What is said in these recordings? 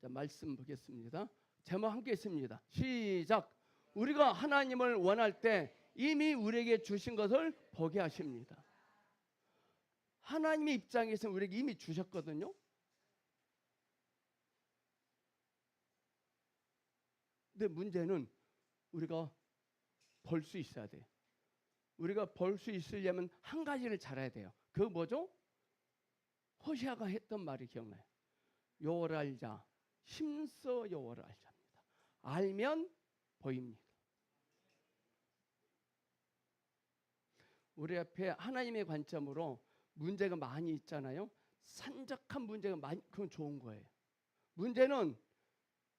자, 말씀 보겠습니다. 제목 함께 있습니다. 시작. 우리가 하나님을 원할 때 이미 우리에게 주신 것을 보게 하십니다. 하나님의 입장에서 우리에게 이미 주셨거든요. 근데 문제는 우리가 볼 수 있어야 돼요. 우리가 볼 수 있으려면 한 가지를 잘해야 돼요. 그거 뭐죠? 호시아가 했던 말이 기억나요. 여호와를 알자. 힘써 여호와를 알자입니다. 알면 보입니다. 우리 앞에 하나님의 관점으로 문제가 많이 있잖아요. 산적한 문제가 많이, 그건 좋은 거예요. 문제는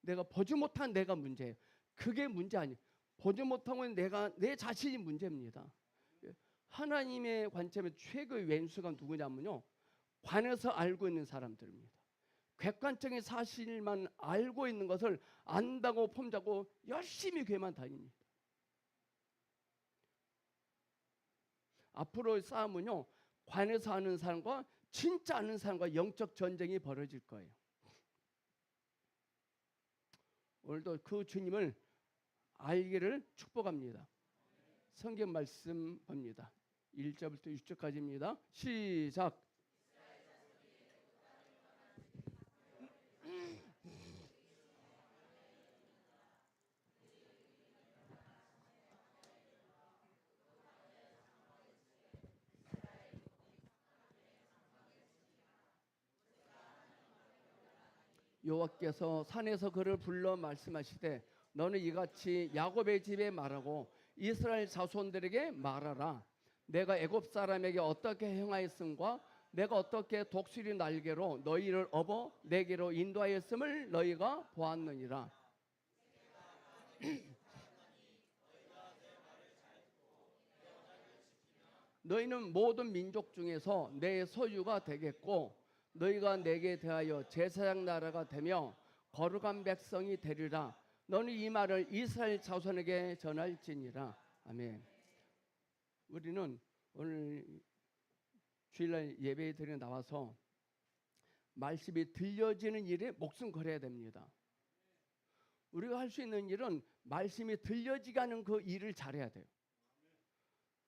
내가 보지 못한 내가 문제예요. 그게 문제 아니에요. 보지 못한 건 내 자신이 문제입니다. 하나님의 관점에 최고의 왼수가 누구냐면요, 관에서 알고 있는 사람들입니다. 객관적인 사실만 알고 있는 것을 안다고 폼잡고 열심히 교회만 다닙니다. 앞으로의 싸움은요, 관에서 아는 사람과 진짜 아는 사람과 영적 전쟁이 벌어질 거예요. 오늘도 그 주님을 알기를 축복합니다. 성경 말씀 봅니다. 1절부터 6절까지입니다. 시작. 여호와께서 산에서 그를 불러 말씀하시되 너는 이같이 야곱의 집에 말하고 이스라엘 자손들에게 말하라. 내가 애굽 사람에게 어떻게 행하였음과 내가 어떻게 독수리 날개로 너희를 업어 내게로 인도하였음을 너희가 보았느니라. 너희는 모든 민족 중에서 내 소유가 되겠고 너희가 내게 대하여 제사장 나라가 되며 거룩한 백성이 되리라. 너는 이 말을 이스라엘 자손에게 전할지니라. 아멘. 우리는 오늘 주일날 예배 드리러 나와서 말씀이 들려지는 일에 목숨 걸어야 됩니다. 우리가 할 수 있는 일은 말씀이 들려지게 하는 그 일을 잘해야 돼요.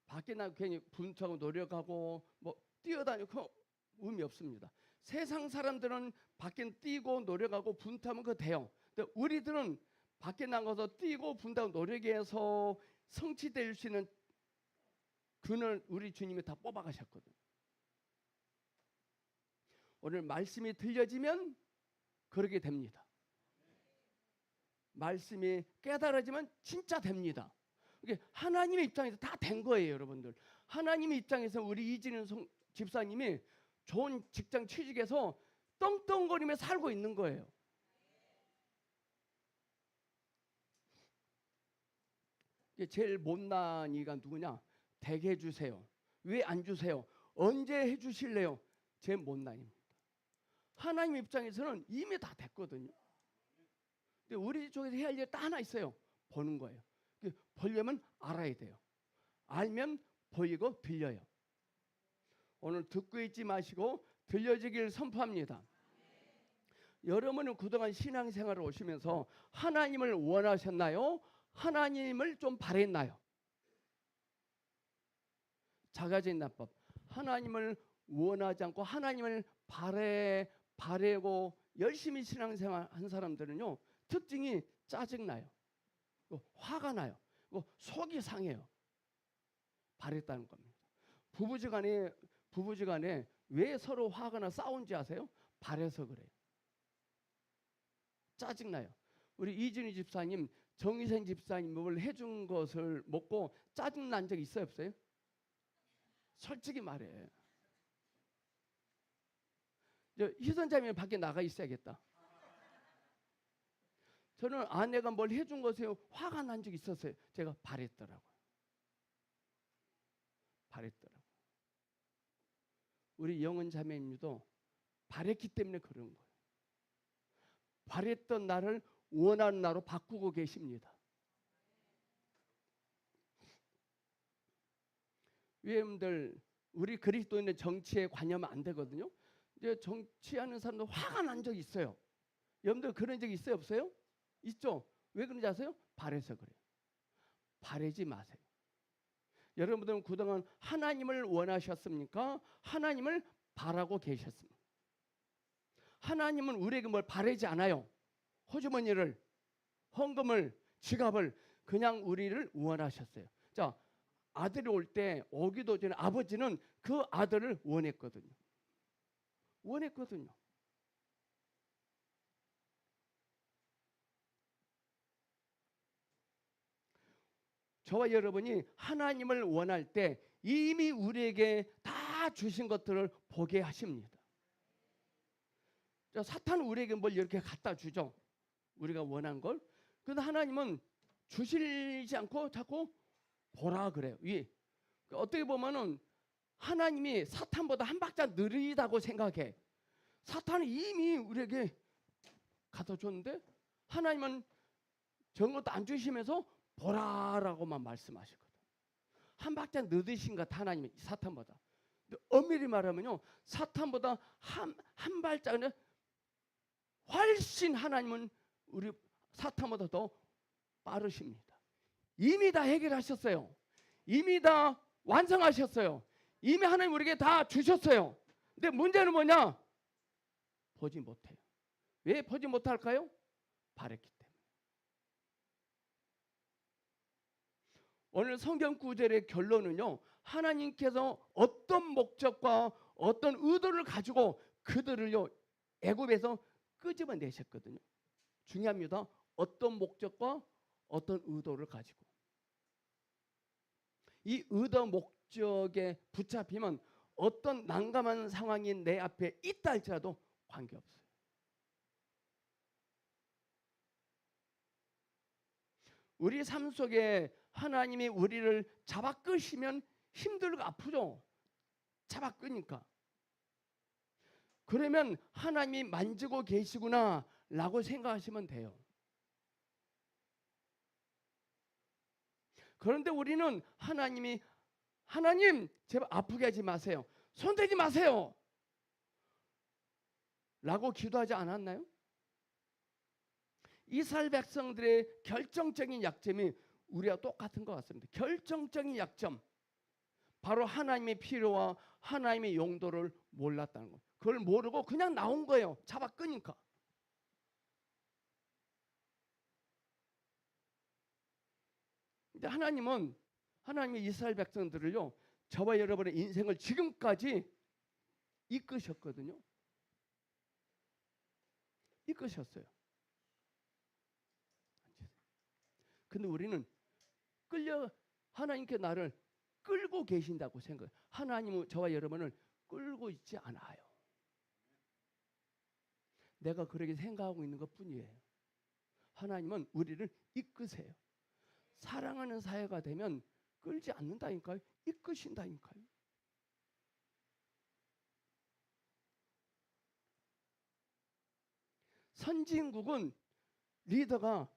밖에 나가 괜히 분투하고 노력하고 뭐 뛰어다니고 의미 없습니다. 세상 사람들은 밖에 뛰고 노력하고 분투하면 그거 돼요. 근데 우리들은 밖에 나가서 뛰고 분투하고 노력해서 성취될 수 있는 그는 우리 주님이 다 뽑아가셨거든요. 오늘 말씀이 들려지면 그렇게 됩니다. 말씀이 깨달아지면 진짜 됩니다. 이게 하나님의 입장에서 다 된 거예요, 여러분들. 하나님의 입장에서 우리 이진은 집사님이 좋은 직장 취직해서 떵떵거리며 살고 있는 거예요. 제일 못난 이가 누구냐? 되게 해주세요. 왜 안 주세요? 언제 해주실래요? 제일 못난입니다. 하나님 입장에서는 이미 다 됐거든요. 근데 우리 쪽에서 해야 할 일 딱 하나 있어요. 보는 거예요. 보려면 알아야 돼요. 알면 보이고 들려요. 오늘 듣고 있지 마시고 들려지길 선포합니다. 여러분은 그동안 신앙생활을 오시면서 하나님을 원하셨나요? 하나님을 좀 바랬나요? 작아진 나법. 하나님을 원하지 않고 하나님을 바래고 열심히 신앙생활 한 사람들은요, 특징이 짜증나요. 화가 나요. 속이 상해요. 바랬다는 겁니다. 부부지간에 왜 서로 화가 나 싸운지 아세요? 바래서 그래요. 짜증나요. 우리 이준희 집사님, 정희생 집사님을 해준 것을 먹고 짜증난 적 있어요, 없어요? 솔직히 말해. 희선자매는 밖에 나가 있어야겠다. 저는 아내가 뭘 해준 것에 화가 난 적이 있었어요. 제가 바랬더라고요. 우리 영은 자매님도 바랬기 때문에 그런 거예요. 바랬던 나를 원하는 나로 바꾸고 계십니다. 여러분들, 우리 그리스도인의 정치에 관여하면 안 되거든요. 이제 정치하는 사람도 화가 난 적이 있어요. 여러분들 그런 적 있어요, 없어요? 있죠? 왜 그런지 아세요? 바래서 그래요. 바래지 마세요. 여러분들은 그동안 하나님을 원하셨습니까? 하나님을 바라고 계셨습니까? 하나님은 우리에게 뭘 바라지 않아요. 호주머니를, 헌금을, 지갑을, 그냥 우리를 원하셨어요. 자, 아들이 올 때 오기도 전에 아버지는 그 아들을 원했거든요. 원했거든요. 저와 여러분이 하나님을 원할 때 이미 우리에게 다 주신 것들을 보게 하십니다. 사탄은 우리에게 뭘 이렇게 갖다 주죠. 우리가 원한 걸. 그런데 하나님은 주시지 않고 자꾸 보라 그래요. 어떻게 보면은 하나님이 사탄보다 한 박자 느리다고 생각해. 사탄은 이미 우리에게 갖다 줬는데 하나님은 저런 것도 안 주시면서 보라라고만 말씀하시거든. 한 박자 늦으신 것 하나님이 사탄보다. 엄밀히 말하면요, 사탄보다 한 발자는 훨씬 하나님은 우리 사탄보다 더 빠르십니다. 이미 다 해결하셨어요. 이미 다 완성하셨어요. 이미 하나님 우리에게 다 주셨어요. 근데 문제는 뭐냐? 보지 못해요. 왜 보지 못할까요? 바랬기 때문에. 오늘 성경 구절의 결론은요, 하나님께서 어떤 목적과 어떤 의도를 가지고 그들을요 애굽에서 끄집어내셨거든요. 중요합니다. 어떤 목적과 어떤 의도를 가지고. 이 의도 목적에 붙잡히면 어떤 난감한 상황이 내 앞에 있다 할지라도 관계없어요. 우리 삶 속에 하나님이 우리를 잡아 끄시면 힘들고 아프죠. 잡아 끄니까. 그러면 하나님이 만지고 계시구나 라고 생각하시면 돼요. 그런데 우리는 하나님 제발 아프게 하지 마세요. 손대지 마세요. 라고 기도하지 않았나요? 이스라엘 백성들의 결정적인 약점이 우리와 똑같은 것 같습니다. 결정적인 약점. 바로 하나님의 필요와 하나님의 용도를 몰랐다는 것. 그걸 모르고 그냥 나온 거예요. 잡아 끄니까. 근데 하나님이 이스라엘 백성들을요, 저와 여러분의 인생을 지금까지 이끄셨거든요. 이끄셨어요. 근데 우리는 하나님께 나를 끌고 계신다고 생각해요. 하나님은 저와 여러분을 끌고 있지 않아요. 내가 그렇게 생각하고 있는 것 뿐이에요. 하나님은 우리를 이끄세요. 사랑하는 사회가 되면 끌지 않는다니까요. 이끄신다니까요. 선진국은 리더가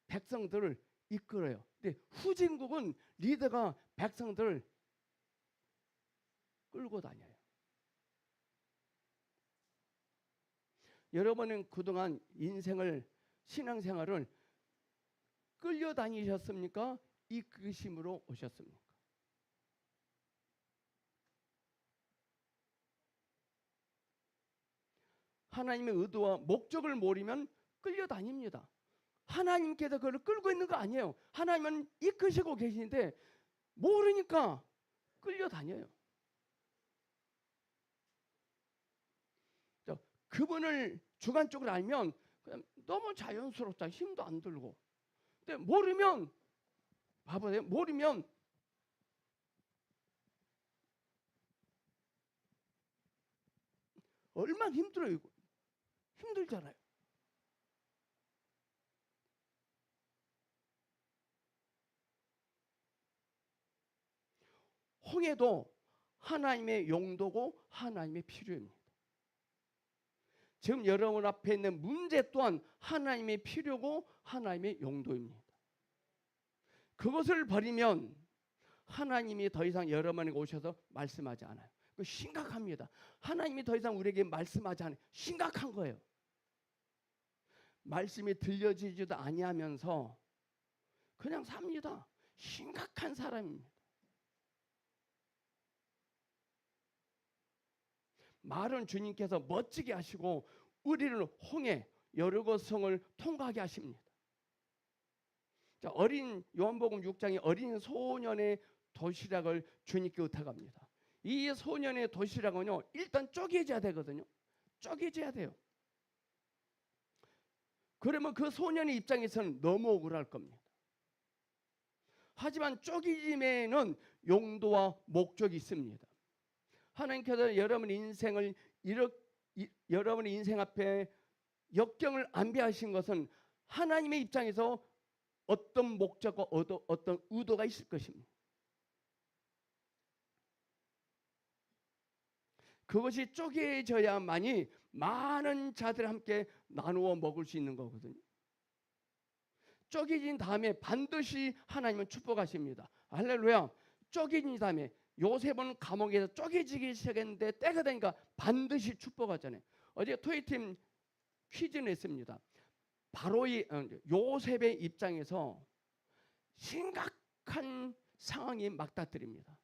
백성들을 이끌어요. 근데 후진국은 리더가 백성들을 끌고 다녀요. 여러분은 그동안 신앙생활을 끌려다니셨습니까? 이끄심으로 오셨습니까? 하나님의 의도와 목적을 모르면 끌려다닙니다. 하나님께서 그걸 끌고 있는 거 아니에요. 하나님은 이끄시고 계시는데 모르니까 끌려다녀요. 그분을 주관적으로 알면 그냥 너무 자연스럽다. 힘도 안 들고. 근데 모르면 봐보세요. 모르면 얼마나 힘들어요. 힘들잖아요. 홍해도 하나님의 용도고 하나님의 필요입니다. 지금 여러분 앞에 있는 문제 또한 하나님의 필요고 하나님의 용도입니다. 그것을 버리면 하나님이 더 이상 여러분에게 오셔서 말씀하지 않아요. 그 심각합니다. 하나님이 더 이상 우리에게 말씀하지 않아요. 심각한 거예요. 말씀이 들려지지도 아니하면서 그냥 삽니다. 심각한 사람입니다. 말은 주님께서 멋지게 하시고 우리를 홍해 여리고 성을 통과하게 하십니다. 자, 어린 요한복음 6장에 어린 소년의 도시락을 주님께 의탁합니다. 이 소년의 도시락은요, 일단 쪼개져야 되거든요. 쪼개져야 돼요. 그러면 그 소년의 입장에서는 너무 억울할 겁니다. 하지만 쪼개짐에는 용도와 목적이 있습니다. 하나님께서 여러분의 인생을 여러분의 인생 앞에 역경을 안배하신 것은 하나님의 입장에서 어떤 목적과 어떤 의도가 있을 것입니다. 그것이 쪼개져야만이 많은 자들 함께 나누어 먹을 수 있는 거거든요. 쪼개진 다음에 반드시 하나님은 축복하십니다. 할렐루야. 쪼개진 다음에 요셉은 감옥에서 쪼개지기 시작했는데 때가 되니까 반드시 축복하잖아요. 어제 토요팀 퀴즈 냈습니다. 바로 이 요셉의 입장에서 심각한 상황이 막다트립니다.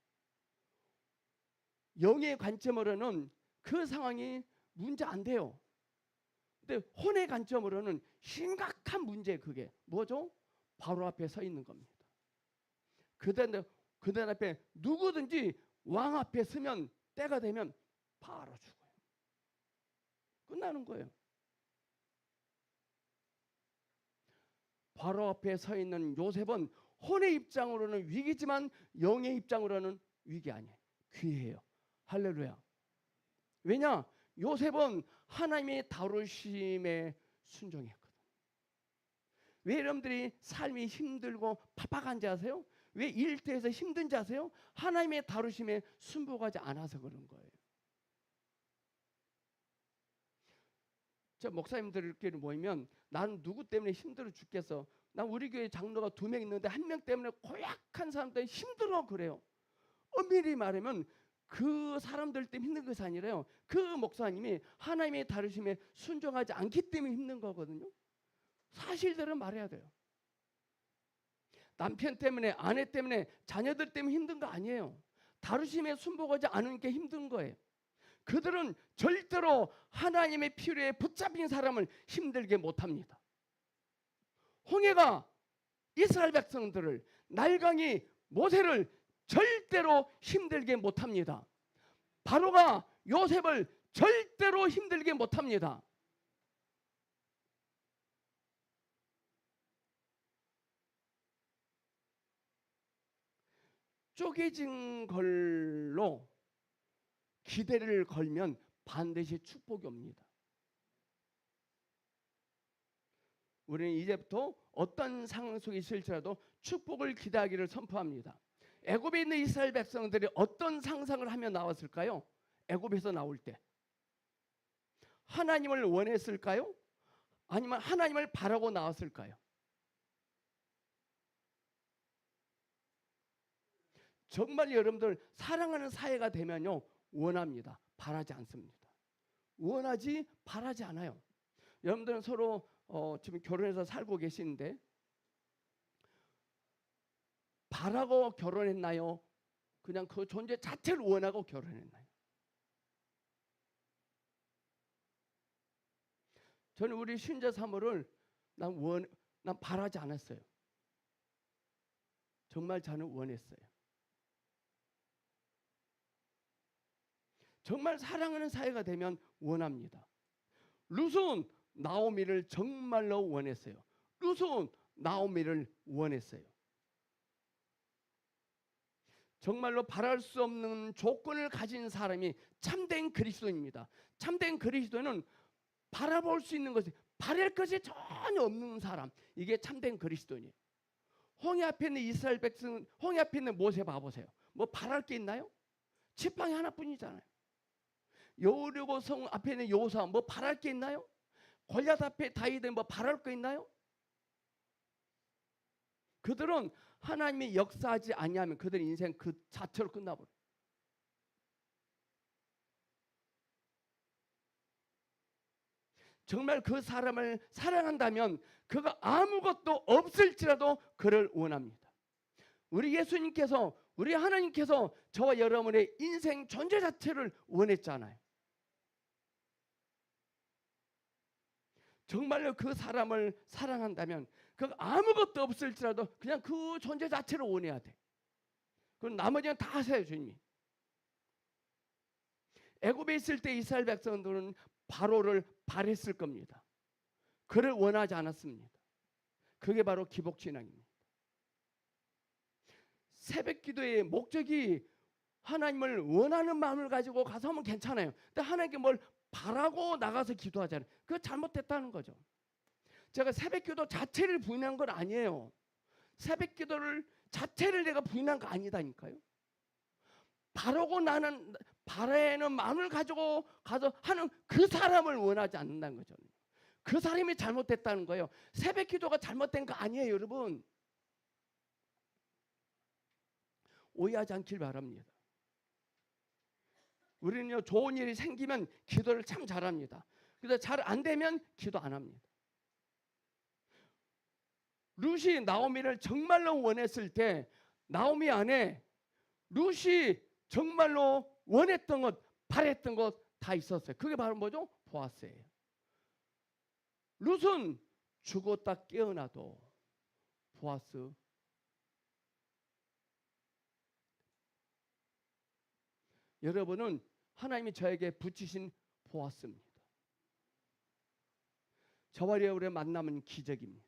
영의 관점으로는 그 상황이 문제 안 돼요. 근데 혼의 관점으로는 심각한 문제, 그게 뭐죠? 바로 앞에 서 있는 겁니다. 그들 앞에 누구든지 왕 앞에 서면 때가 되면 바로 죽어요. 끝나는 거예요. 바로 앞에 서 있는 요셉은 혼의 입장으로는 위기지만 영의 입장으로는 위기 아니에요. 귀해요. 할렐루야. 왜냐? 요셉은 하나님의 다루심에 순종했거든. 왜 여러분들이 삶이 힘들고 팍팍한지 아세요? 왜 일터에서 힘든지 아세요? 하나님의 다루심에 순복하지 않아서 그런 거예요. 저 목사님들끼리 모이면 나는 누구 때문에 힘들어 죽겠어. 난 우리 교회 장로가 2명 있는데 1명 때문에 고약한 사람 때문에 힘들어 그래요. 엄밀히 말하면 그 사람들 때문에 힘든 것이 아니라요. 그 목사님이 하나님의 다루심에 순종하지 않기 때문에 힘든 거거든요. 사실대로 말해야 돼요. 남편 때문에, 아내 때문에, 자녀들 때문에 힘든 거 아니에요. 다루심에 순복하지 않은 게 힘든 거예요. 그들은 절대로 하나님의 필요에 붙잡힌 사람을 힘들게 못합니다. 홍해가 이스라엘 백성들을, 날강이 모세를 절대로 힘들게 못합니다. 바로가 요셉을 절대로 힘들게 못합니다. 쪼개진 걸로 기대를 걸면 반드시 축복이 옵니다. 우리는 이제부터 어떤 상황 속에 있을지라도 축복을 기대하기를 선포합니다. 애굽에 있는 이스라엘 백성들이 어떤 상상을 하며 나왔을까요? 애굽에서 나올 때 하나님을 원했을까요? 아니면 하나님을 바라고 나왔을까요? 정말 여러분들 사랑하는 사회가 되면요, 원합니다. 바라지 않습니다. 원하지 바라지 않아요. 여러분들은 서로 지금 결혼해서 살고 계시는데 바라고 결혼했나요? 그냥 그 존재 자체를 원하고 결혼했나요? 저는 우리 신자 사모를 난 바라지 않았어요. 정말 저는 원했어요. 정말 사랑하는 사이가 되면 원합니다. 룻은 나오미를 정말로 원했어요. 룻은 나오미를 원했어요. 정말로 바랄 수 없는 조건을 가진 사람이 참된 그리스도입니다. 참된 그리스도는 바라볼 수 있는 것이, 바랄 것이 전혀 없는 사람, 이게 참된 그리스도니에요. 홍해 앞에 있는 이스라엘 백성, 홍해 앞에 있는 모세 봐보세요. 뭐 바랄 게 있나요? 지팡이 하나뿐이잖아요. 여리고 성 앞에 있는 여호수아 뭐 바랄 게 있나요? 골리앗 앞에 다윗 뭐 바랄 거 있나요? 그들은 하나님이 역사하지 아니하면 그들의 인생 그 자체로 끝나버려요. 정말 그 사람을 사랑한다면 그가 아무것도 없을지라도 그를 원합니다. 우리 예수님께서, 우리 하나님께서 저와 여러분의 인생 존재 자체를 원했잖아요. 정말로 그 사람을 사랑한다면 그 아무것도 없을지라도 그냥 그 존재 자체를 원해야 돼. 그럼 나머지는 다 하세요, 주님이. 애굽에 있을 때 이스라엘 백성들은 바로를 바랬을 겁니다. 그를 원하지 않았습니다. 그게 바로 기복신앙입니다. 새벽 기도의 목적이 하나님을 원하는 마음을 가지고 가서 하면 괜찮아요. 근데 하나님께 뭘 바라고 나가서 기도하잖아요. 그거 잘못됐다는 거죠. 제가 새벽 기도 자체를 부인한 건 아니에요. 새벽 기도를 자체를 내가 부인한 거 아니다니까요. 바라고 나는 바라는 마음을 가지고 가서 하는 그 사람을 원하지 않는다는 거죠. 그 사람이 잘못됐다는 거예요. 새벽 기도가 잘못된 거 아니에요, 여러분. 오해하지 않길 바랍니다. 우리는요, 좋은 일이 생기면 기도를 참 잘합니다. 근데 잘 안 되면 기도 안 합니다. 룻이 나오미를 정말로 원했을 때 나오미 안에 룻이 정말로 원했던 것, 바랬던 것 다 있었어요. 그게 바로 뭐죠? 보아스예요. 룻은 죽었다 깨어나도 보아스. 여러분은 하나님이 저에게 붙이신 보아스입니다. 저와 여러분의 만남은 기적입니다.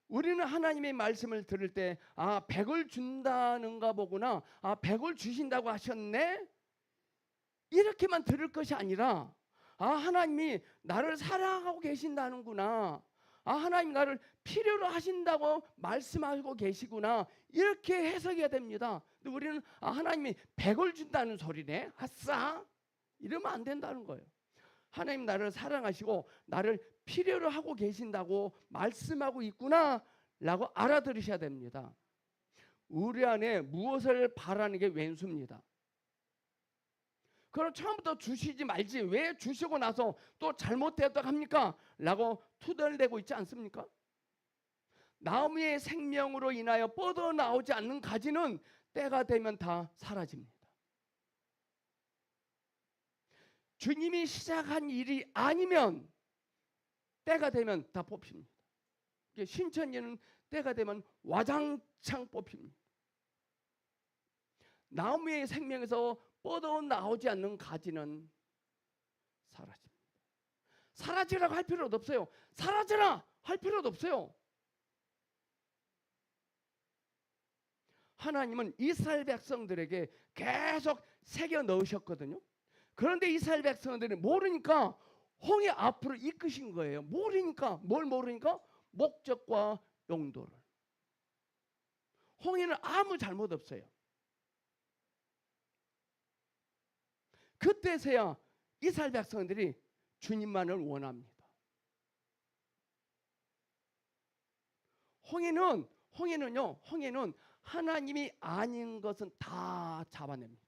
우리는 하나님의 말씀을 들을 때 100을 준다는가 보구나, 100을 주신다고 하셨네, 이렇게만 들을 것이 아니라 하나님이 나를 사랑하고 계신다는구나, 하나님 나를 필요로 하신다고 말씀하고 계시구나, 이렇게 해석해야 됩니다. 근데 우리는 하나님이 100을 준다는 소리네, 아싸, 이러면 안 된다는 거예요. 하나님 나를 사랑하시고 나를 필요로 하고 계신다고 말씀하고 있구나 라고 알아들으셔야 됩니다. 우리 안에 무엇을 바라는 게 왼수입니다. 그럼 처음부터 주시지 말지 왜 주시고 나서 또 잘못되었다고 합니까? 라고 투덜대고 있지 않습니까? 나무의 생명으로 인하여 뻗어나오지 않는 가지는 때가 되면 다 사라집니다. 주님이 시작한 일이 아니면 때가 되면 다 뽑힙니다. 신천지는 때가 되면 와장창 뽑힙니다. 나무의 생명에서 뻗어나오지 않는 가지는 사라집니다. 사라지라고 할 필요도 없어요. 사라져라 할 필요도 없어요. 하나님은 이스라엘 백성들에게 계속 새겨 넣으셨거든요. 그런데 이스라엘 백성들이 모르니까 홍해 앞으로 이끄신 거예요. 모르니까, 뭘 모르니까? 목적과 용도를. 홍해는 아무 잘못 없어요. 그때서야 이스라엘 백성들이 주님만을 원합니다. 홍해는 하나님이 아닌 것은 다 잡아냅니다.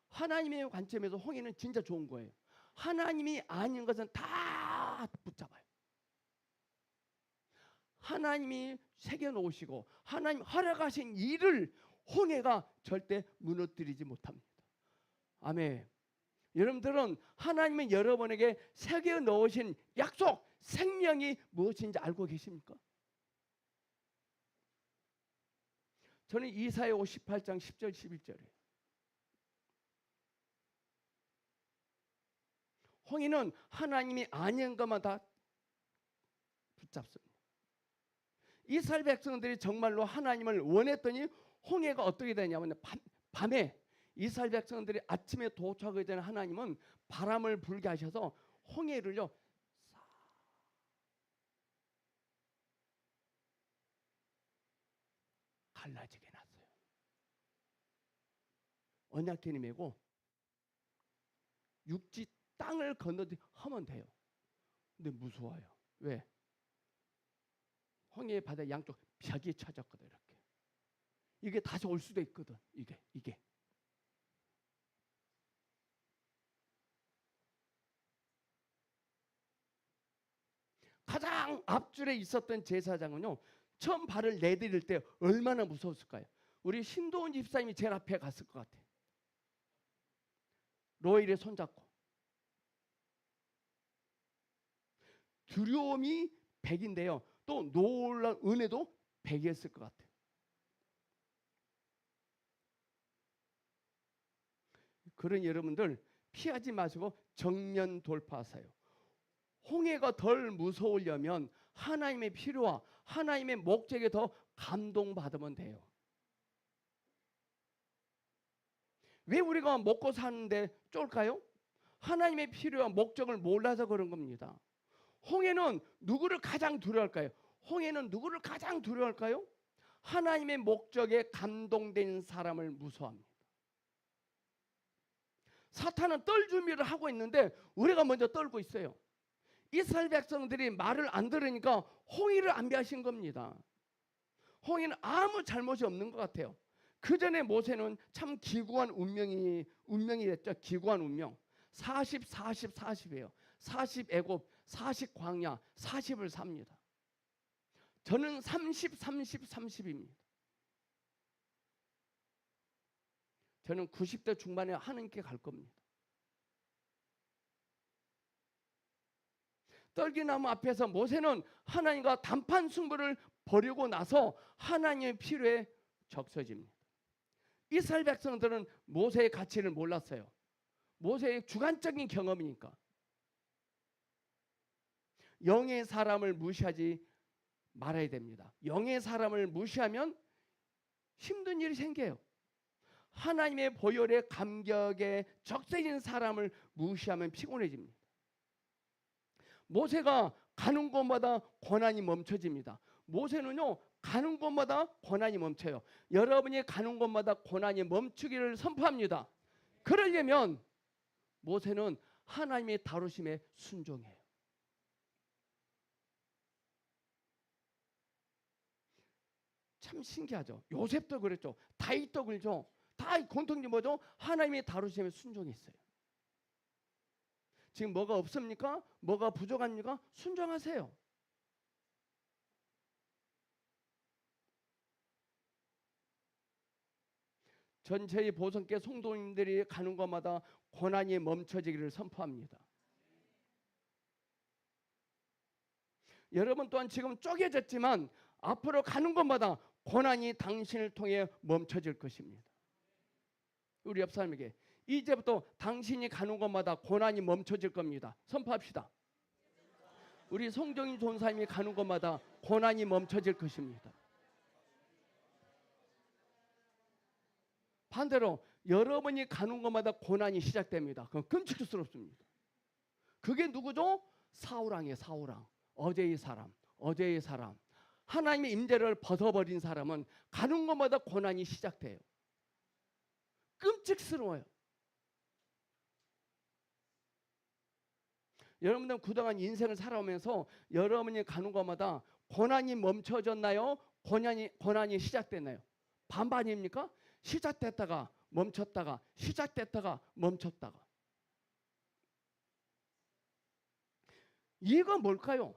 하나님의 관점에서 홍해는 진짜 좋은 거예요. 하나님이 아닌 것은 다 붙잡아요. 하나님이 새겨놓으시고 하나님 허락하신 일을 홍해가 절대 무너뜨리지 못합니다. 아멘. 여러분들은 하나님은 여러분에게 새겨놓으신 약속, 생명이 무엇인지 알고 계십니까? 저는 이사야 58장 10절 11절이에요. 홍해는 하나님이 아닌 것만 다 붙잡습니다. 이스라엘 백성들이 정말로 하나님을 원했더니 홍해가 어떻게 되냐면 밤에 이스라엘 백성들이 아침에 도착하게 되는 하나님은 바람을 불게 하셔서 홍해를요 싹 갈라지게 놨어요. 언약궤를 메고 육지 땅을 건너듯이 하면 돼요. 근데 무서워요. 왜? 홍해 바다 양쪽 벽이 쳐졌거든. 이렇게 이게 다시 올 수도 있거든. 이게. 가장 앞줄에 있었던 제사장은요, 처음 발을 내디딜 때 얼마나 무서웠을까요? 우리 신도훈 집사님이 제일 앞에 갔을 것 같아요. 로엘의 손잡고. 두려움이 100인데요. 또 놀라운 은혜도 100이었을 것 같아요. 그러니 여러분들 피하지 마시고 정면 돌파하세요. 홍해가 덜 무서우려면 하나님의 필요와 하나님의 목적에 더 감동받으면 돼요. 왜 우리가 먹고 사는데 쫄까요? 하나님의 필요와 목적을 몰라서 그런 겁니다. 홍해는 누구를 가장 두려워할까요? 홍해는 누구를 가장 두려워할까요? 하나님의 목적에 감동된 사람을 무서워합니다. 사탄은 떨 준비를 하고 있는데 우리가 먼저 떨고 있어요. 이스라엘 백성들이 말을 안 들으니까 홍해를 안배하신 겁니다. 홍해는 아무 잘못이 없는 것 같아요. 그 전에 모세는 참 기구한 운명이 됐죠. 기구한 운명. 40, 40, 40이에요. 40 애굽, 40 광야, 40을 삽니다. 저는 30, 30, 30입니다. 저는 90대 중반에 하나님께 갈 겁니다. 떨기나무 앞에서 모세는 하나님과 단판 승부를 벌이고 나서 하나님의 필요에 적셔집니다. 이스라엘 백성들은 모세의 가치를 몰랐어요. 모세의 주관적인 경험이니까. 영의 사람을 무시하지 말아야 됩니다. 영의 사람을 무시하면 힘든 일이 생겨요. 하나님의 보혈의 감격에 적셔진 사람을 무시하면 피곤해집니다. 모세가 가는 곳마다 고난이 멈춰집니다. 모세는요, 가는 곳마다 고난이 멈춰요. 여러분이 가는 곳마다 고난이 멈추기를 선포합니다. 그러려면 모세는 하나님의 다루심에 순종해요. 참 신기하죠. 요셉도 그랬죠. 다윗도 그랬죠. 다 공통점이 뭐죠? 하나님의 다루심에 순종했어요. 지금 뭐가 없습니까? 뭐가 부족합니까? 순종하세요. 전체의 보성께 성도님들이 가는 곳마다 고난이 멈춰지기를 선포합니다. 여러분 또한 지금 쪼개졌지만 앞으로 가는 곳마다 고난이 당신을 통해 멈춰질 것입니다. 우리 옆 사람에게 이제부터 당신이 가는 곳마다 고난이 멈춰질 겁니다. 선포합시다. 우리 송정인 전사님이 가는 곳마다 고난이 멈춰질 것입니다. 반대로 여러분이 가는 곳마다 고난이 시작됩니다. 그건 끔찍스럽습니다. 그게 누구죠? 사울왕이에요. 사울왕. 어제의 사람. 하나님의 임재를 벗어버린 사람은 가는 곳마다 고난이 시작돼요. 끔찍스러워요. 여러분들 그동안 인생을 살아오면서 여러분이 가는 곳마다 고난이 멈춰졌나요? 고난이 시작됐나요? 반반입니까? 시작됐다가 멈췄다가 시작됐다가 멈췄다가. 이거 뭘까요?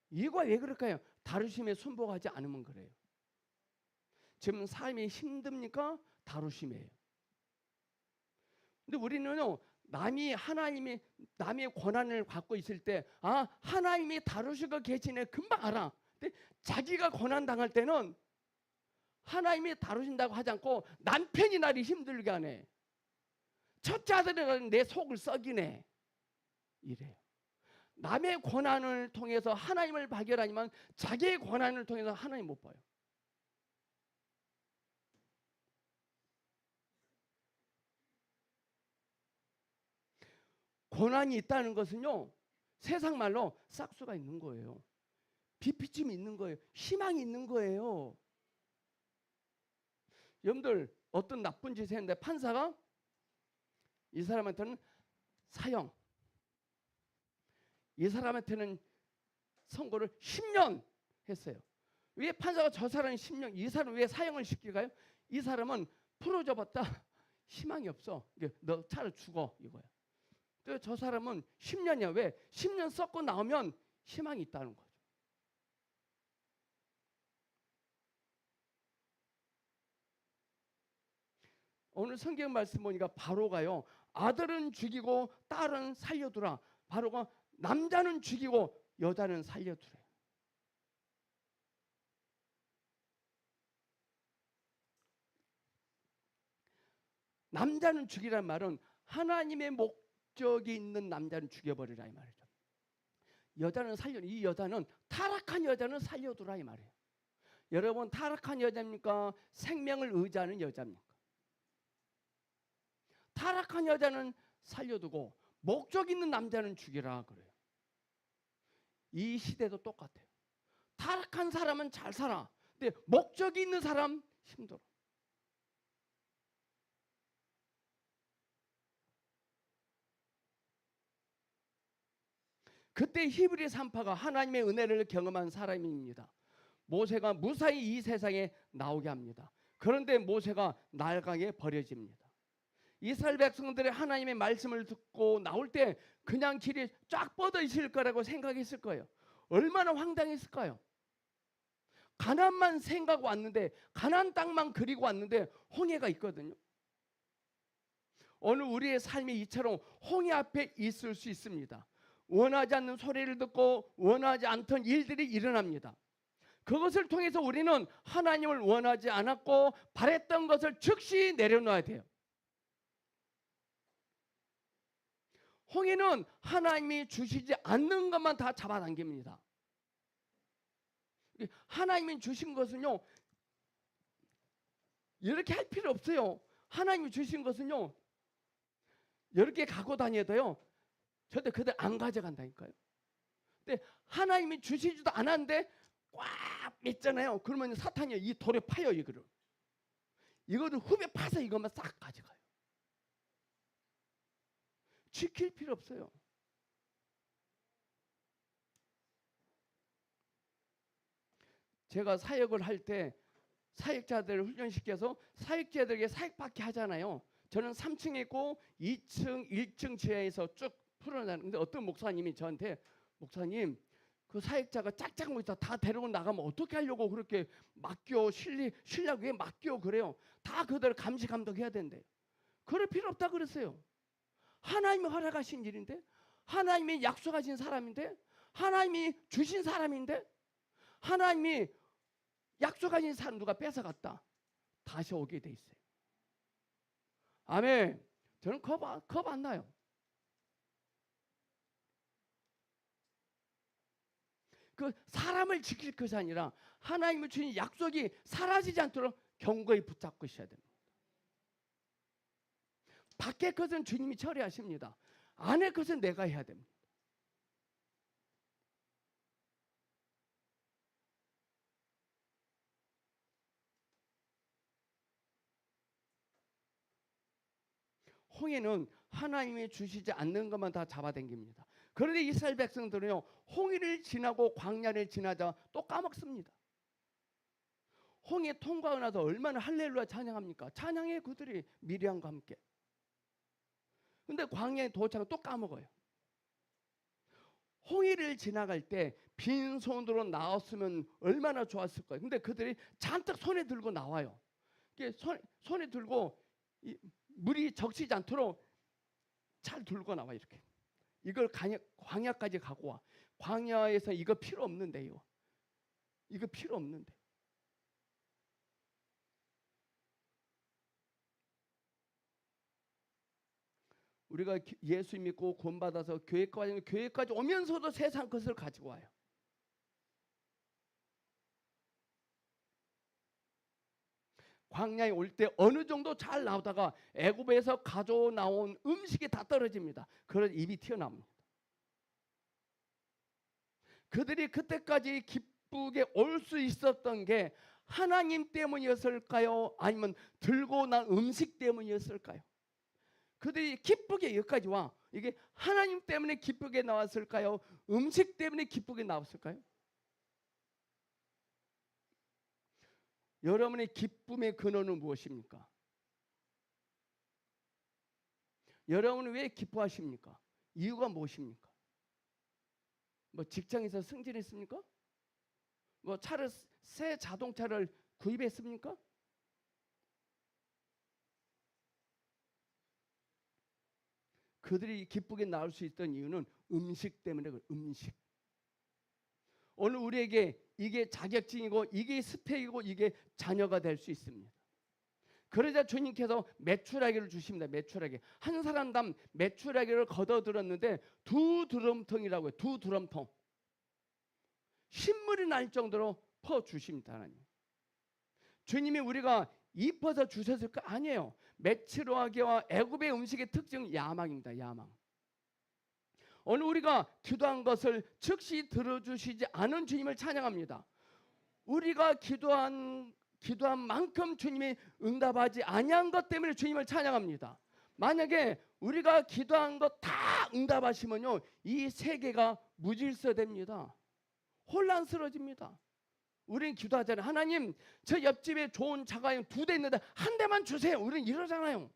이거 왜 그럴까요? 다루심에 순복하지 않으면 그래요. 지금 삶이 힘듭니까? 다루심이에요. 근데 우리는요, 남의 권한을 갖고 있을 때, 아, 하나님이 다루시고 계시네, 금방 알아. 근데 자기가 고난 당할 때는 하나님이 다루신다고 하지 않고 남편이 나를 힘들게 하네. 첫째 아들은 내 속을 썩이네. 이래요. 남의 고난을 통해서 하나님을 발견하지만 자기의 고난을 통해서 하나님 못 봐요. 고난이 있다는 것은요, 세상 말로 싹수가 있는 거예요. 비피침이 있는 거예요. 희망이 있는 거예요. 여러분들 어떤 나쁜 짓을 했는데 판사가 이 사람한테는 사형, 이 사람한테는 선고를 10년 했어요. 왜 판사가 저 사람이 10년, 이 사람 왜 사형을 시킬까요? 이 사람은 풀어줘 봤다 희망이 없어. 너 차라리 죽어 이거야. 또 저 사람은 10년이야. 왜? 10년 썩고 나오면 희망이 있다는 거죠. 오늘 성경 말씀 보니까 바로가요, 아들은 죽이고 딸은 살려두라. 바로가 남자는 죽이고 여자는 살려두래. 남자는 죽이란 말은 하나님의 목적이 있는 남자는 죽여버리라 이 말이죠. 여자는 살려, 이 여자는 타락한 여자는 살려두라 이 말이에요. 여러분, 타락한 여자입니까? 생명을 의지하는 여자입니까? 타락한 여자는 살려두고 목적 있는 남자는 죽이라 그래요. 이 시대도 똑같아요. 타락한 사람은 잘 살아. 근데 목적이 있는 사람 힘들어. 그때 히브리 산파가 하나님의 은혜를 경험한 사람입니다. 모세가 무사히 이 세상에 나오게 합니다. 그런데 모세가 날강에 버려집니다. 이스라엘 백성들의 하나님의 말씀을 듣고 나올 때 그냥 길이 쫙 뻗어 있을 거라고 생각했을 거예요. 얼마나 황당했을까요? 가나안만 생각하고 왔는데, 가나안 땅만 그리고 왔는데 홍해가 있거든요. 오늘 우리의 삶이 이처럼 홍해 앞에 있을 수 있습니다. 원하지 않는 소리를 듣고 원하지 않던 일들이 일어납니다. 그것을 통해서 우리는 하나님을 원하지 않았고 바랬던 것을 즉시 내려놓아야 돼요. 홍해는 하나님이 주시지 않는 것만 다 잡아당깁니다. 하나님이 주신 것은요, 이렇게 할 필요 없어요. 하나님이 주신 것은요, 이렇게 갖고 다녀도요, 절대 그들 안 가져간다니까요. 근데 하나님이 주시지도 않았는데 꽉 맺잖아요. 그러면 사탄이 이 돌에 파요, 이거를. 이거를 흡에 파서 이것만 싹 가져가요. 지킬 필요 없어요. 제가 사역을 할 때 사역자들을 훈련시켜서 사역자들에게 사역받게 하잖아요. 저는 3층에 있고 2층, 1층 지하에서 쭉 풀어나가는데 어떤 목사님이 저한테, 목사님, 그 사역자가 짝짝 모이다 다 데리고 나가면 어떻게 하려고 그렇게 맡겨, 신뢰하고 왜 맡겨 그래요. 다 그대로 감시 감독해야 된대요. 그럴 필요 없다 그랬어요. 하나님이 허락하신 일인데, 하나님이 약속하신 사람인데, 하나님이 주신 사람인데, 하나님이 약속하신 사람 누가 뺏어갔다, 다시 오게 돼 있어요. 아멘. 저는 겁 안 나요. 그 사람을 지킬 것이 아니라 하나님이 주신 약속이 사라지지 않도록 견고히 붙잡고 있어야 됩니다. 밖의 것은 주님이 처리하십니다. 안의 것은 내가 해야 됩니다. 홍해는 하나님이 주시지 않는 것만 다 잡아당깁니다. 그런데 이스라엘 백성들은요, 홍해를 지나고 광야를 지나자 또 까먹습니다. 홍해 통과하고 나서 얼마나 할렐루야 찬양합니까? 찬양해 그들이 미리암과 함께. 근데 광야에 도착하면 또 까먹어요. 홍해를 지나갈 때 빈손으로 나왔으면 얼마나 좋았을 거예요. 근데 그들이 잔뜩 손에 들고 나와요. 손에 들고 물이 적시지 않도록 잘 들고 나와 이렇게. 이걸 광야까지 가고 와. 광야에서 이거 필요 없는데요. 이거 필요 없는데. 우리가 예수 믿고 구원받아서 교회까지 오면서도 세상 것을 가지고 와요. 광야에 올 때 어느 정도 잘 나오다가 애굽에서 가져 나온 음식이 다 떨어집니다. 그런 입이 튀어나옵니다. 그들이 그때까지 기쁘게 올 수 있었던 게 하나님 때문이었을까요? 아니면 들고 난 음식 때문이었을까요? 그들이 기쁘게 여기까지 와. 이게 하나님 때문에 기쁘게 나왔을까요? 음식 때문에 기쁘게 나왔을까요? 여러분의 기쁨의 근원은 무엇입니까? 여러분은 왜 기뻐하십니까? 이유가 무엇입니까? 뭐 직장에서 승진했습니까? 뭐 새 자동차를 구입했습니까? 그들이 기쁘게 나올 수 있던 이유는 음식 때문에 그래요. 음식. 오늘 우리에게 이게 자격증이고 이게 스펙이고 이게 자녀가 될 수 있습니다. 그러자 주님께서 메추라기를 주십니다. 메추라기. 한 사람당 메추라기를 걷어들었는데 2드럼통이라고 해요. 2드럼통. 신물이 날 정도로 퍼주십니다. 하나님. 주님이 우리가 입어서 주셨을 거 아니에요. 메추라기와 애굽의 음식의 특징은 야망입니다. 야망. 오늘 우리가 기도한 것을 즉시 들어주시지 않은 주님을 찬양합니다. 우리가 기도한 만큼 주님이 응답하지 아니한 것 때문에 주님을 찬양합니다. 만약에 우리가 기도한 것 다 응답하시면요, 이 세계가 무질서됩니다. 혼란스러워집니다. 우리는 기도하잖아요. 하나님, 저 옆집에 좋은 자가용 2대 있는데 한 대만 주세요. 우리는 이러잖아요.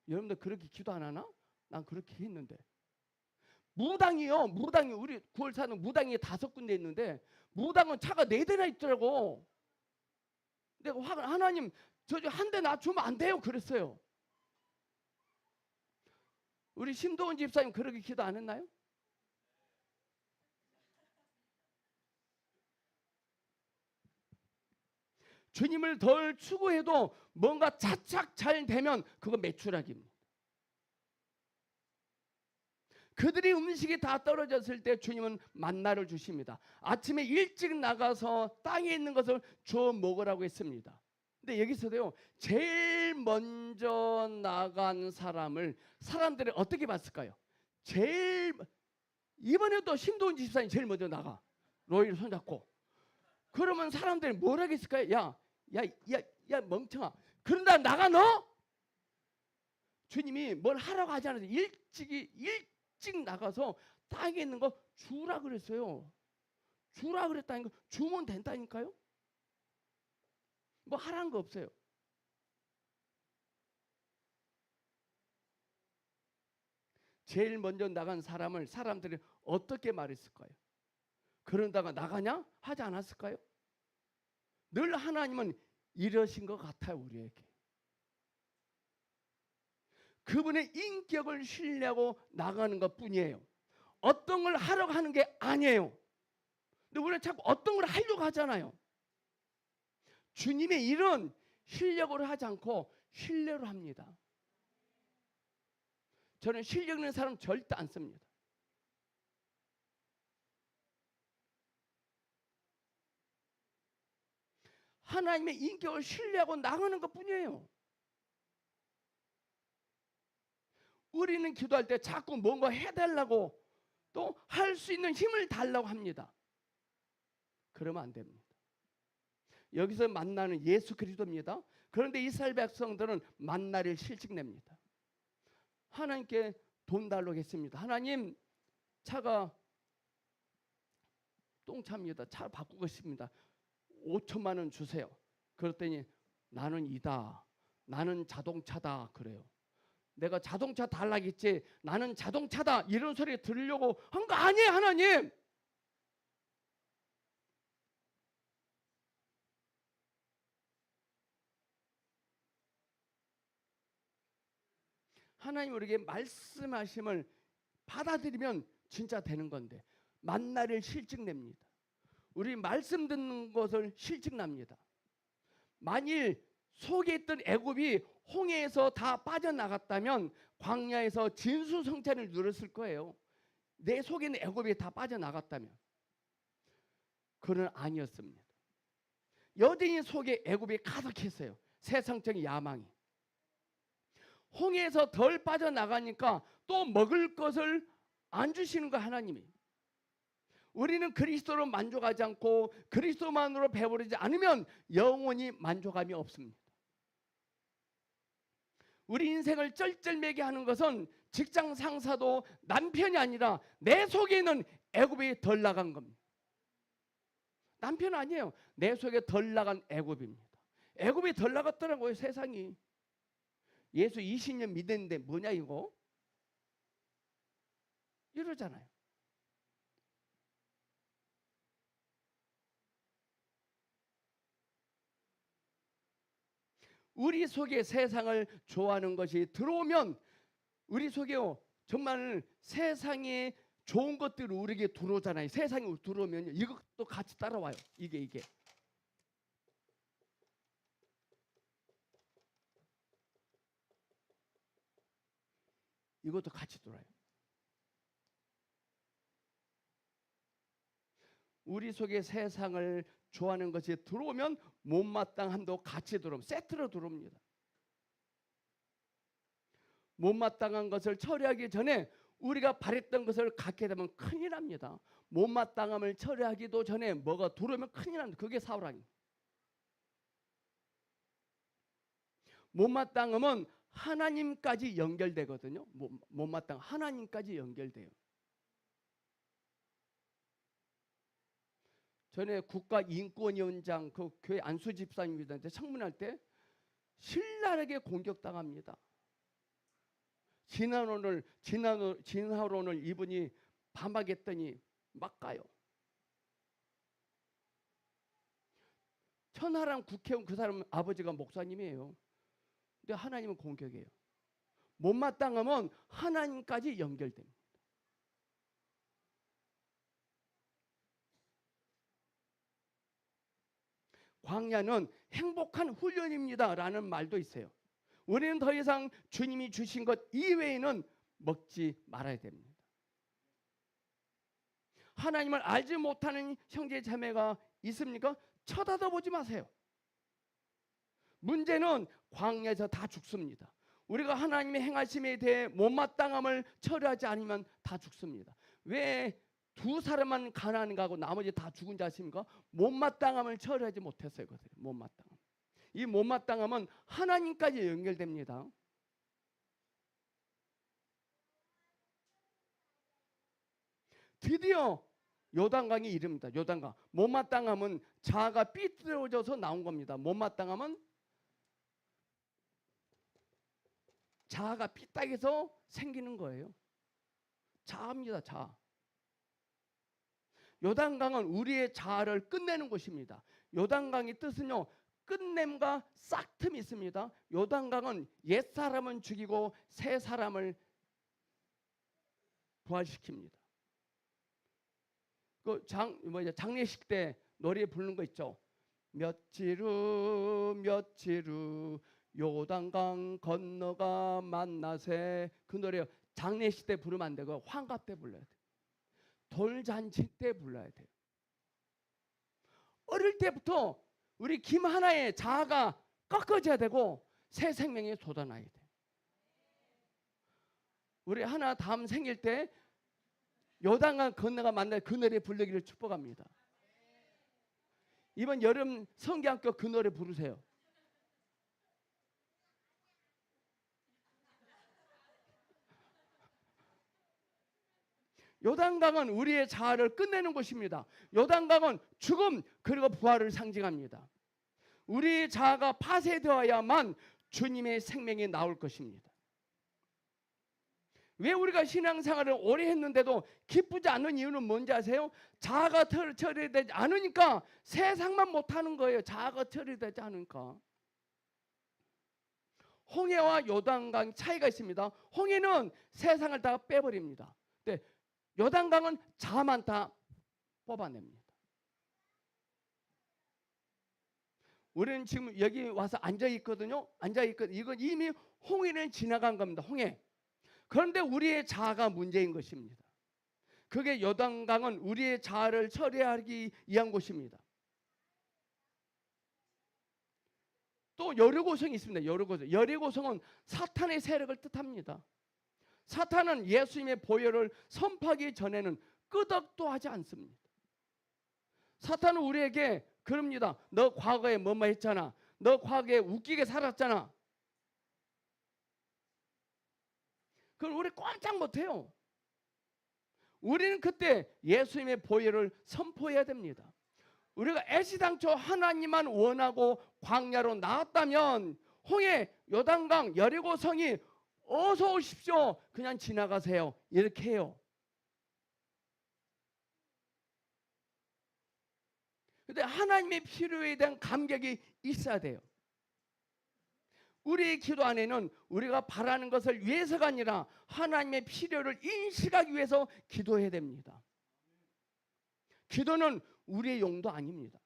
여러분들 그렇게 기도 안 하나? 난 그렇게 했는데. 무당이요. 무당이 우리 9월 사는 무당이 5군데 있는데 무당은 차가 4대나 있더라고. 내가 하나님 저 한 대 놔주면 안 돼요. 그랬어요. 우리 신도원 집사님 그렇게 기도 안 했나요? 주님을 덜 추구해도 뭔가 차착 잘 되면 그거 메추라기입니다. 그들이 음식이 다 떨어졌을 때 주님은 만나를 주십니다. 아침에 일찍 나가서 땅에 있는 것을 주워 먹으라고 했습니다. 근데 여기서도요, 제일 먼저 나간 사람들이 어떻게 봤을까요? 이번에도 신도훈 집사님 제일 먼저 나가. 로이를 손잡고. 그러면 사람들이 뭐라고 했을까요? 야 멍청아. 그런다 나가 너? 주님이 뭘 하라고 하지 않아서 일찍 나가서 땅에 있는 거 주라 그랬어요. 주라 그랬다니까. 주면 된다니까요. 뭐 하라는 거 없어요. 제일 먼저 나간 사람들이 어떻게 말했을까요? 그런다가 나가냐? 하지 않았을까요? 늘 하나님은 이러신 것 같아요. 우리에게. 그분의 인격을 신뢰하고 나가는 것뿐이에요. 어떤 걸 하려고 하는 게 아니에요. 근데 우리는 자꾸 어떤 걸 하려고 하잖아요. 주님의 일은 실력으로 하지 않고 신뢰로 합니다. 저는 실력 있는 사람 절대 안 씁니다. 하나님의 인격을 신뢰하고 나가는 것뿐이에요. 우리는 기도할 때 자꾸 뭔가 해달라고 또 할 수 있는 힘을 달라고 합니다. 그러면 안 됩니다. 여기서 만나는 예수 그리스도입니다. 그런데 이스라엘 백성들은 만나를 실직냅니다. 하나님께 돈 달라고 했습니다. 하나님, 차가 똥차입니다. 차 바꾸고 싶습니다. 5천만 원 주세요. 그랬더니 나는 나는 자동차다 그래요. 내가 자동차 달라겠지. 나는 자동차다 이런 소리 들으려고 한 거 아니에요. 하나님. 하나님 우리에게 말씀하심을 받아들이면 진짜 되는 건데 만나를 실직냅니다. 우리 말씀 듣는 것을 실직납니다. 만일 속에 있던 애굽이 홍해에서 다 빠져나갔다면 광야에서 진수성찬을 누렸을 거예요. 내 속에 있는 애굽이 다 빠져나갔다면. 그는 아니었습니다. 여전히 속에 애굽이 가득했어요. 세상적인 야망이. 홍해에서 덜 빠져나가니까 또 먹을 것을 안 주시는 거 하나님이. 우리는 그리스도로 만족하지 않고 그리스도만으로 배부르지 않으면 영원히 만족감이 없습니다. 우리 인생을 쩔쩔매게 하는 것은 직장 상사도 남편이 아니라 내 속에 있는 애굽이 덜 나간 겁니다. 남편 아니에요. 내 속에 덜 나간 애굽입니다. 애굽이 덜 나갔더라고요, 세상이. 예수 20년 믿었는데 뭐냐 이거? 이러잖아요. 우리 속에 세상을 좋아하는 것이 들어오면 우리 속에요 정말 세상에 좋은 것들이 우리에게 들어오잖아요. 세상에 들어오면 이것도 같이 따라와요. 이게 이것도 같이 들어와요. 우리 속에 세상을 좋아하는 것이 들어오면 못마땅함도 같이 들어오면 세트로 들어옵니다. 못마땅한 것을 처리하기 전에 우리가 바랬던 것을 갖게 되면 큰일 납니다. 못마땅함을 처리하기도 전에 뭐가 들어오면 큰일 납니다. 그게 사울왕입니다. 못마땅함은 하나님까지 연결되거든요. 못마땅 하나님까지 연결돼요. 전에 국가인권위원장 그 교회 안수 집사님한테 청문할 때 신랄하게 공격당합니다. 진화론을 이분이 반박했더니 막 가요. 천하람 국회의원 그 사람 아버지가 목사님이에요. 근데 하나님은 공격해요. 못마땅하면 하나님까지 연결됩니다. 광야는 행복한 훈련입니다 라는 말도 있어요. 우리는 더 이상 주님이 주신 것 이외에는 먹지 말아야 됩니다. 하나님을 알지 못하는 형제 자매가 있습니까? 쳐다도 보지 마세요. 문제는 광야에서 다 죽습니다. 우리가 하나님의 행하심에 대해 못마땅함을 처리하지 않으면 다 죽습니다. 왜 두 사람만 가난한가 하고 나머지 다 죽은 자십니까? 못마땅함을 처리하지 못했어요. 못마땅함. 이 못마땅함은 하나님까지 연결됩니다. 드디어 요단강이 이릅니다. 요단강. 못마땅함은 자아가 삐뚤어져서 나온 겁니다. 못마땅함은 자아가 삐딱해서 생기는 거예요. 자아입니다. 자아. 요단강은 우리의 자아를 끝내는 곳입니다. 요단강의 뜻은요. 끝냄과 싹 틈이 있습니다. 요단강은 옛사람은 죽이고 새 사람을 부활시킵니다. 그 장례식 때 노래 부르는 거 있죠. 며칠 후 요단강 건너가 만나세. 그 노래 장례식 때 부르면 안 되고 환갑 때 불러야 돼요. 돌잔치 때 불러야 돼요. 어릴 때부터 우리 김하나의 자아가 꺾어져야 되고 새 생명이 돋아나야 돼요. 우리 하나 다음 생일 때 요단강 건너가 만날 그 노래 부르기를 축복합니다. 이번 여름 성경학교 그 노래 부르세요. 요단강은 우리의 자아를 끝내는 곳입니다. 요단강은 죽음 그리고 부활을 상징합니다. 우리의 자아가 파쇄되어야만 주님의 생명이 나올 것입니다. 왜 우리가 신앙생활을 오래 했는데도 기쁘지 않는 이유는 뭔지 아세요? 자아가 처리되지 않으니까 세상만 못하는 거예요. 자아가 처리되지 않으니까. 홍해와 요단강 차이가 있습니다. 홍해는 세상을 다 빼버립니다. 근데 요단강은 자아만 다 뽑아냅니다. 우리는 지금 여기 와서 앉아 있거든요. 이건 이미 홍해는 지나간 겁니다. 홍해. 그런데 우리의 자아가 문제인 것입니다. 그게 요단강은 우리의 자아를 처리하기 위한 곳입니다. 또 여리고성이 있습니다. 여리고성은 사탄의 세력을 뜻합니다. 사탄은 예수님의 보혈을 선포하기 전에는 끄덕도 하지 않습니다. 사탄은 우리에게 그럽니다. 너 과거에 뭐뭐 했잖아. 너 과거에 웃기게 살았잖아. 그걸 우리 꼼짝 못해요. 우리는 그때 예수님의 보혈을 선포해야 됩니다. 우리가 애시당초 하나님만 원하고 광야로 나왔다면 홍해, 요단강, 여리고성이 어서 오십시오, 그냥 지나가세요, 이렇게 해요. 근데 하나님의 필요에 대한 감격이 있어야 돼요. 우리의 기도 안에는 우리가 바라는 것을 위해서가 아니라 하나님의 필요를 인식하기 위해서 기도해야 됩니다. 기도는 우리의 용도 아닙니다.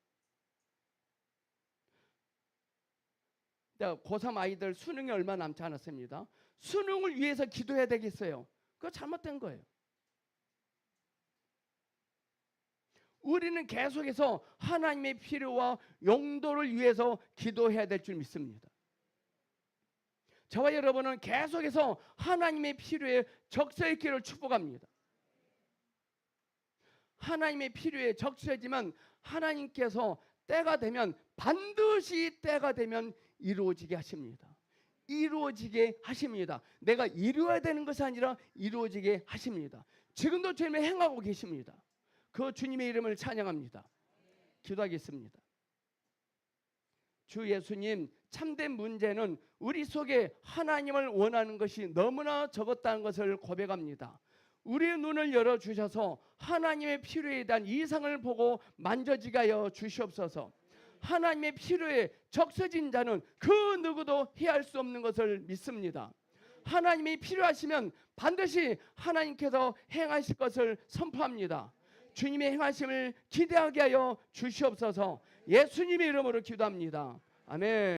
고3 아이들 수능이 얼마 남지 않았습니다. 수능을 위해서 기도해야 되겠어요? 그거 잘못된 거예요. 우리는 계속해서 하나님의 필요와 용도를 위해서 기도해야 될 줄 믿습니다. 저와 여러분은 계속해서 하나님의 필요에 적셔있기를 축복합니다. 하나님의 필요에 적셔지만 하나님께서 때가 되면, 반드시 때가 되면 이루어지게 하십니다. 이루어지게 하십니다. 내가 이루어야 되는 것이 아니라 이루어지게 하십니다. 지금도 주님이 행하고 계십니다. 그 주님의 이름을 찬양합니다. 기도하겠습니다. 주 예수님, 참된 문제는 우리 속에 하나님을 원하는 것이 너무나 적었다는 것을 고백합니다. 우리의 눈을 열어주셔서 하나님의 필요에 대한 이상을 보고 만져지게 하여 주시옵소서. 하나님의 필요에 적셔진 자는 그 누구도 해할 수 없는 것을 믿습니다. 하나님이 필요하시면 반드시 하나님께서 행하실 것을 선포합니다. 주님의 행하심을 기대하게 하여 주시옵소서. 예수님의 이름으로 기도합니다. 아멘.